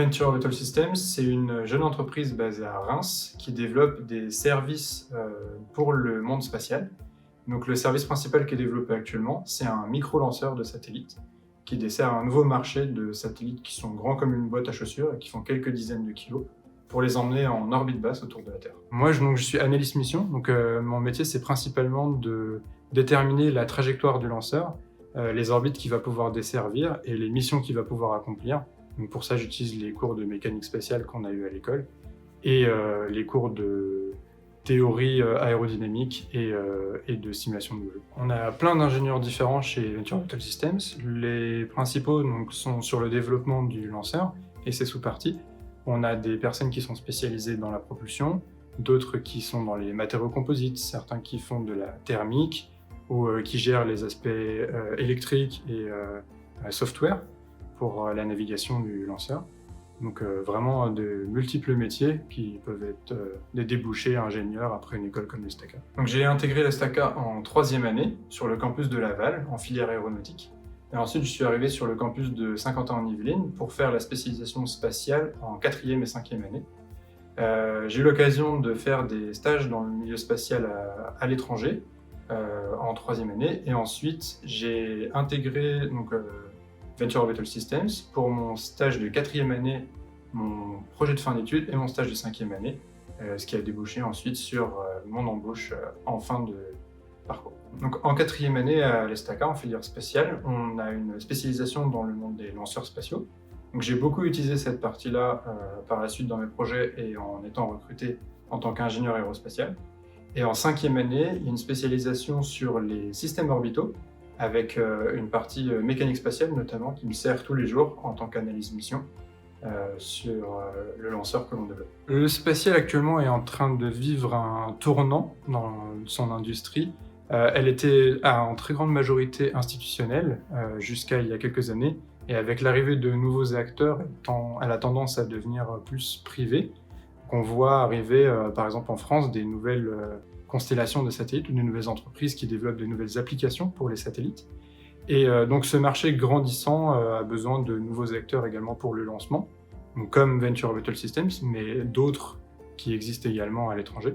Venture Orbital Systems, c'est une jeune entreprise basée à Reims qui développe des services pour le monde spatial. Donc le service principal qui est développé actuellement, c'est un micro-lanceur de satellites qui dessert un nouveau marché de satellites qui sont grands comme une boîte à chaussures et qui font quelques dizaines de kilos pour les emmener en orbite basse autour de la Terre. Moi, je suis analyste mission, donc mon métier, c'est principalement de déterminer la trajectoire du lanceur, les orbites qu'il va pouvoir desservir et les missions qu'il va pouvoir accomplir. Donc pour ça, j'utilise les cours de mécanique spatiale qu'on a eu à l'école et les cours de théorie aérodynamique et de simulation de vol. On a plein d'ingénieurs différents chez Venture Orbital Systems. Les principaux sont sur le développement du lanceur et ses sous-parties. On a des personnes qui sont spécialisées dans la propulsion, d'autres qui sont dans les matériaux composites, certains qui font de la thermique ou qui gèrent les aspects électriques et software pour la navigation du lanceur. Donc vraiment de multiples métiers qui peuvent être des débouchés ingénieurs après une école comme l'ESTACA. Donc j'ai intégré l'ESTACA en 3e année sur le campus de Laval en filière aéronautique. Et ensuite je suis arrivé sur le campus de Saint-Quentin-en-Yvelines pour faire la spécialisation spatiale en 4e et 5e année. J'ai eu l'occasion de faire des stages dans le milieu spatial à l'étranger en 3e année et ensuite j'ai intégré Venture Orbital Systems pour mon stage de 4e année, mon projet de fin d'études et mon stage de 5e année, ce qui a débouché ensuite sur mon embauche en fin de parcours. Donc en 4e année à l'ESTACA, en filière spatiale, on a une spécialisation dans le monde des lanceurs spatiaux. Donc j'ai beaucoup utilisé cette partie-là par la suite dans mes projets et en étant recruté en tant qu'ingénieur aérospatial. Et en 5e année, il y a une spécialisation sur les systèmes orbitaux, avec une partie mécanique spatiale notamment qui me sert tous les jours en tant qu'analyse mission sur le lanceur que l'on développe. Le spatial actuellement est en train de vivre un tournant dans son industrie. Elle était en très grande majorité institutionnelle jusqu'à il y a quelques années et avec l'arrivée de nouveaux acteurs, elle a tendance à devenir plus privée. On voit arriver par exemple en France des nouvelles constellations de satellites ou de nouvelles entreprises qui développent de nouvelles applications pour les satellites. Et donc ce marché grandissant a besoin de nouveaux acteurs également pour le lancement, donc comme Venture Orbital Systems, mais d'autres qui existent également à l'étranger.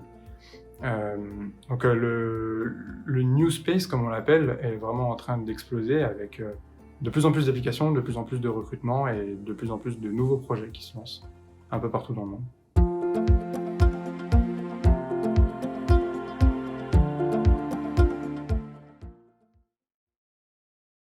Donc le New Space, comme on l'appelle, est vraiment en train d'exploser avec de plus en plus d'applications, de plus en plus de recrutements et de plus en plus de nouveaux projets qui se lancent un peu partout dans le monde.